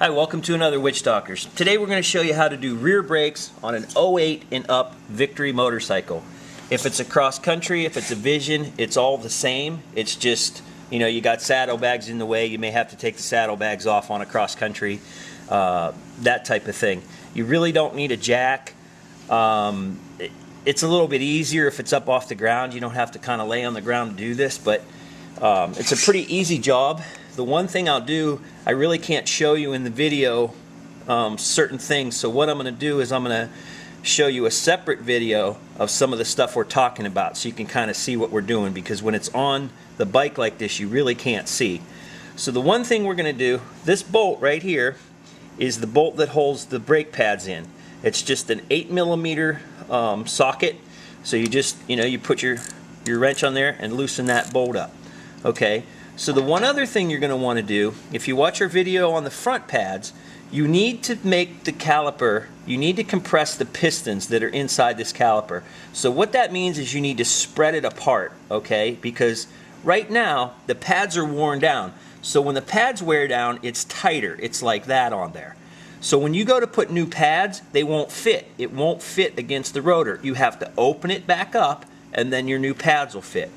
Hi, welcome to another Witchdoctors. Today we're going to show you how to do rear brakes on an '08 and up Victory motorcycle. If it's a cross country, if it's a Vision, it's all the same. It's just, you know, you got saddlebags in the way. You may have to take the saddlebags off on a cross country, that type of thing. You really don't need a jack. It's a little bit easier if it's up off the ground. You don't have to kind of lay on the ground to do this, but it's a pretty easy job. The one thing I'll do, I really can't show you in the video certain things, so what I'm going to do is I'm going to show you a separate video of some of the stuff we're talking about so you can kind of see what we're doing, because when it's on the bike like this you really can't see. So the one thing we're going to do, this bolt right here is the bolt that holds the brake pads in. It's just an 8mm socket, so you just, you put your wrench on there and loosen that bolt up. Okay. So the one other thing you're going to want to do, if you watch our video on the front pads, you need to make the caliper, you need to compress the pistons that are inside this caliper. So what that means is you need to spread it apart, okay? Because right now the pads are worn down. So when the pads wear down, it's tighter. It's like that on there. So when you go to put new pads, they won't fit. It won't fit against the rotor. You have to open it back up and then your new pads will fit.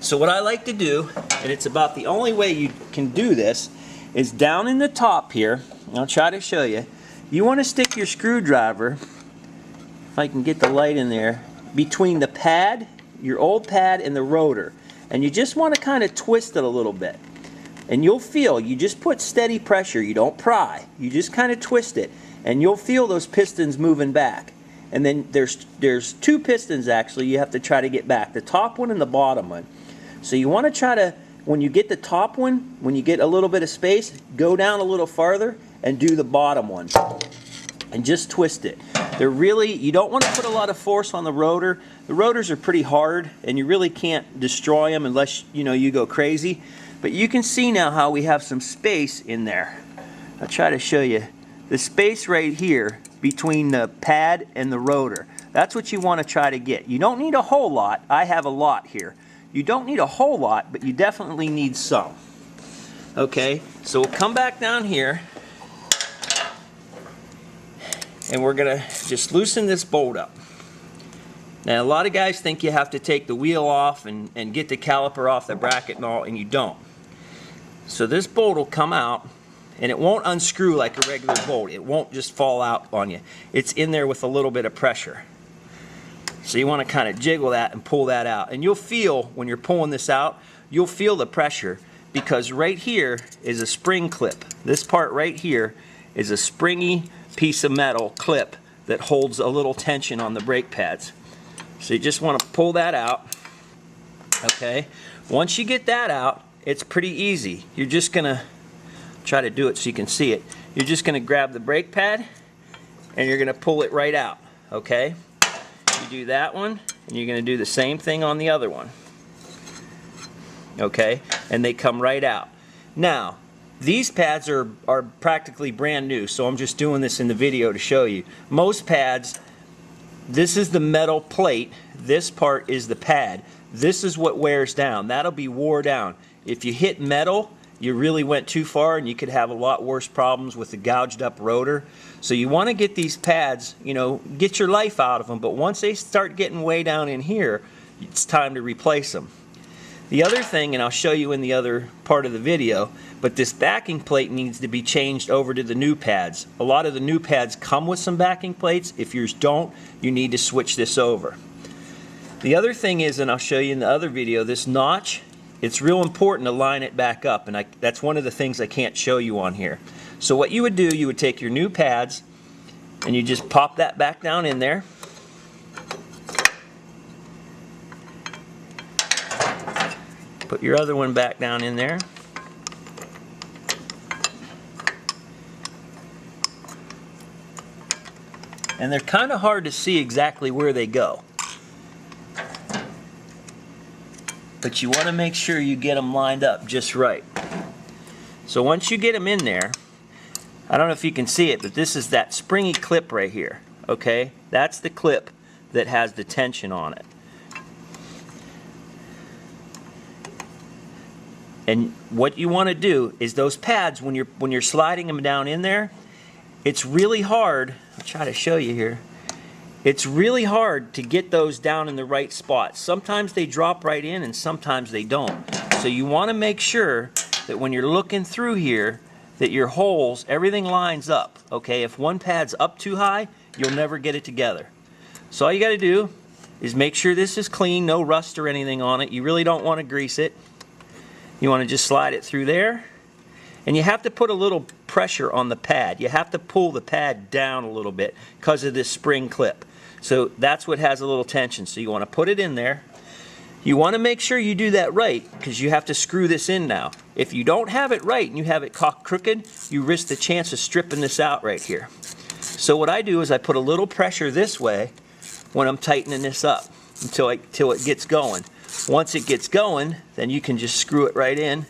So what I like to do, and it's about the only way you can do this, is down in the top here, and I'll try to show you, you want to stick your screwdriver, if I can get the light in there, between the pad, your old pad, and the rotor. And you just want to kind of twist it a little bit. And you'll feel, you just put steady pressure, you don't pry, you just kind of twist it, and you'll feel those pistons moving back. And then there's two pistons actually you have to try to get back, the top one and the bottom one. So you want to try to, when you get the top one, when you get a little bit of space, go down a little farther and do the bottom one. And just twist it. They're really, you don't want to put a lot of force on the rotor. The rotors are pretty hard and you really can't destroy them unless, you go crazy. But you can see now how we have some space in there. I'll try to show you. The space right here between the pad and the rotor. That's what you want to try to get. You don't need a whole lot. I have a lot here. You don't need a whole lot, but you definitely need some. Okay, so we'll come back down here and we're going to just loosen this bolt up. Now a lot of guys think you have to take the wheel off and get the caliper off the bracket and all, and you don't. So this bolt will come out and it won't unscrew like a regular bolt. It won't just fall out on you. It's in there with a little bit of pressure. So you want to kind of jiggle that and pull that out. And you'll feel, when you're pulling this out, you'll feel the pressure, because right here is a spring clip. This part right here is a springy piece of metal clip that holds a little tension on the brake pads. So you just want to pull that out. Okay. Once you get that out, it's pretty easy. You're just going to try to do it so you can see it. You're just going to grab the brake pad and you're going to pull it right out. Okay. You do that one, and you're going to do the same thing on the other one. Okay, and they come right out. Now, these pads are practically brand new, so I'm just doing this in the video to show you. Most pads, this is the metal plate, this part is the pad. This is what wears down. That'll be wore down. If you hit metal, you really went too far and you could have a lot worse problems with the gouged up rotor. So you want to get these pads, get your life out of them, but once they start getting way down in here, it's time to replace them. The other thing, and I'll show you in the other part of the video, but this backing plate needs to be changed over to the new pads. A lot of the new pads come with some backing plates. If yours don't, you need to switch this over. The other thing is, and I'll show you in the other video, this notch, it's real important to line it back up, and that's one of the things I can't show you on here. So what you would do, you would take your new pads and you just pop that back down in there. Put your other one back down in there. And they're kind of hard to see exactly where they go. But you want to make sure you get them lined up just right. So once you get them in there, I don't know if you can see it, but this is that springy clip right here. Okay? That's the clip that has the tension on it. And what you want to do is those pads, when you're sliding them down in there, it's really hard. I'll try to show you here. It's really hard to get those down in the right spot. Sometimes they drop right in and sometimes they don't. So you want to make sure that when you're looking through here that your holes, everything lines up. Okay, if one pad's up too high, you'll never get it together. So all you got to do is make sure this is clean, no rust or anything on it. You really don't want to grease it. You want to just slide it through there. And you have to put a little pressure on the pad. You have to pull the pad down a little bit because of this spring clip. So that's what has a little tension. So you want to put it in there. You want to make sure you do that right because you have to screw this in now. If you don't have it right and you have it cocked crooked, you risk the chance of stripping this out right here. So what I do is I put a little pressure this way when I'm tightening this up until it gets going. Once it gets going, then you can just screw it right in,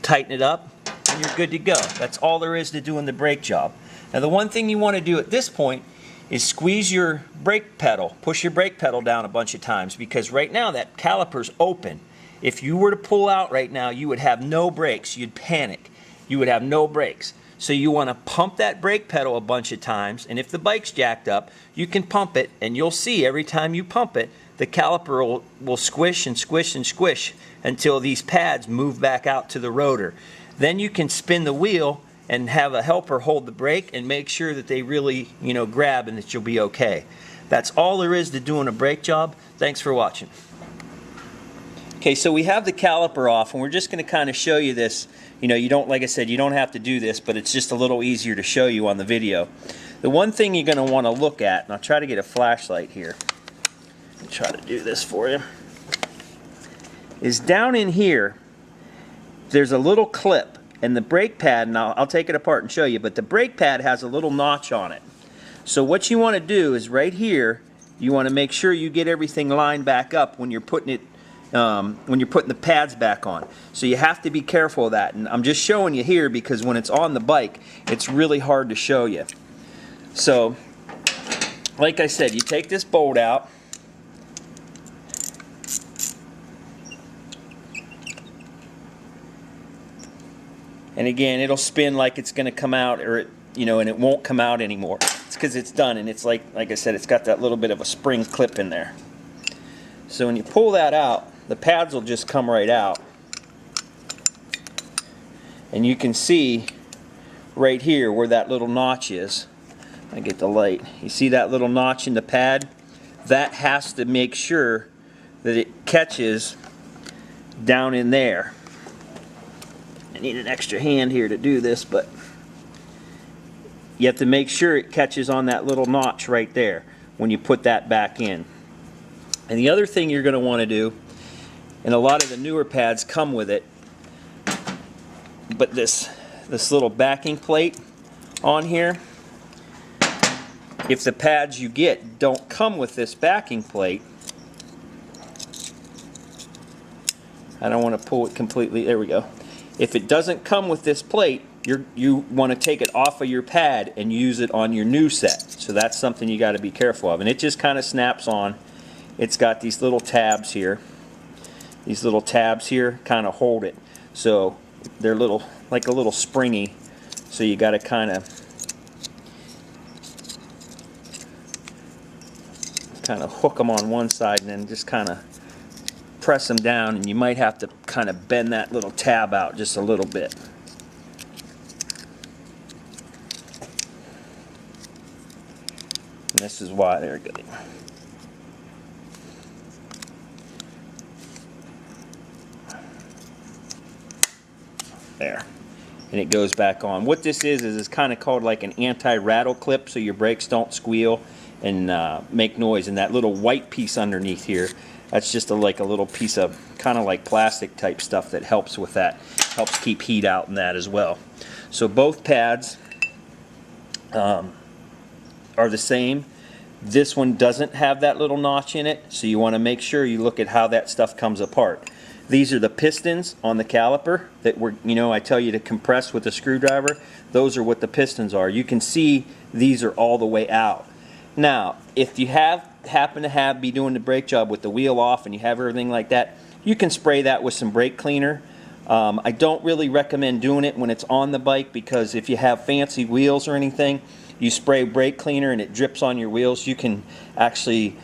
tighten it up, and you're good to go. That's all there is to doing the brake job. Now the one thing you want to do at this point is squeeze your brake pedal, push your brake pedal down a bunch of times, because right now that caliper's open. If you were to pull out right now, you would have no brakes. You'd panic. You would have no brakes. So you want to pump that brake pedal a bunch of times, and if the bike's jacked up, you can pump it, and you'll see every time you pump it, the caliper will squish and squish and squish until these pads move back out to the rotor. Then you can spin the wheel and have a helper hold the brake and make sure that they really, grab and that you'll be okay. That's all there is to doing a brake job. Thanks for watching. Okay, so we have the caliper off, and we're just going to kind of show you this. You don't, like I said, you don't have to do this, but it's just a little easier to show you on the video. The one thing you're going to want to look at, and I'll try to get a flashlight here. I'll try to do this for you. Is down in here, there's a little clip, and the brake pad, and I'll take it apart and show you, but the brake pad has a little notch on it. So what you want to do is right here, you want to make sure you get everything lined back up when you're putting it, when you're putting the pads back on. So you have to be careful of that, and I'm just showing you here because when it's on the bike, it's really hard to show you. So, like I said, you take this bolt out, and again, it'll spin like it's going to come out, or and it won't come out anymore. It's because it's done, and it's like I said, it's got that little bit of a spring clip in there. So when you pull that out, the pads will just come right out, and you can see right here where that little notch is. I get the light. You see that little notch in the pad? That has to make sure that it catches down in there. I need an extra hand here to do this, but you have to make sure it catches on that little notch right there when you put that back in. And the other thing you're going to want to do, and a lot of the newer pads come with it, but this little backing plate on here, if the pads you get don't come with this backing plate, I don't want to pull it completely, there we go. If it doesn't come with this plate, you want to take it off of your pad and use it on your new set. So that's something you got to be careful of. And it just kind of snaps on. It's got these little tabs here. These little tabs here kind of hold it. So they're like a little springy. So you got to kind of hook them on one side and then just kind of press them down, and you might have to kind of bend that little tab out just a little bit. And this is why they're good. There. And it goes back on. What this is it's kind of called like an anti-rattle clip, so your brakes don't squeal and make noise. And that little white piece underneath here, that's just like a little piece of kind of like plastic type stuff that helps with that. Helps keep heat out in that as well. So both pads are the same. This one doesn't have that little notch in it, so you want to make sure you look at how that stuff comes apart. These are the pistons on the caliper that were, I tell you to compress with a screwdriver. Those are what the pistons are. You can see these are all the way out. Now, if you happen to be doing the brake job with the wheel off and you have everything like that, you can spray that with some brake cleaner. I don't really recommend doing it when it's on the bike, because if you have fancy wheels or anything, you spray brake cleaner and it drips on your wheels, you can actually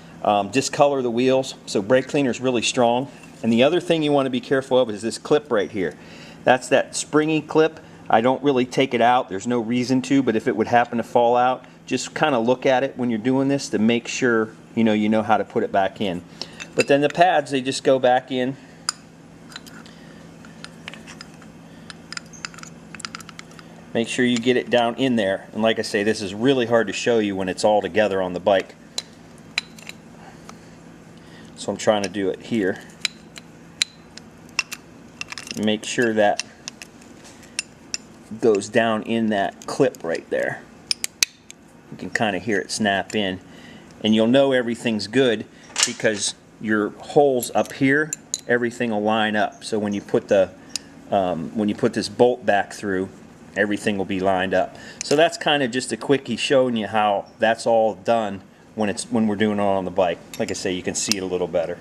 discolor the wheels. So brake cleaner is really strong. And the other thing you want to be careful of is this clip right here. That's that springy clip. I don't really take it out. There's no reason to, but if it would happen to fall out, just kind of look at it when you're doing this to make sure you know how to put it back in. But then the pads, they just go back in. Make sure you get it down in there. And like I say, this is really hard to show you when it's all together on the bike. So I'm trying to do it here. Make sure that goes down in that clip right there. You can kind of hear it snap in. And you'll know everything's good because your holes up here, everything will line up. So when you put this bolt back through, everything will be lined up. So that's kind of just a quickie showing you how that's all done when we're doing it on the bike. Like I say, you can see it a little better.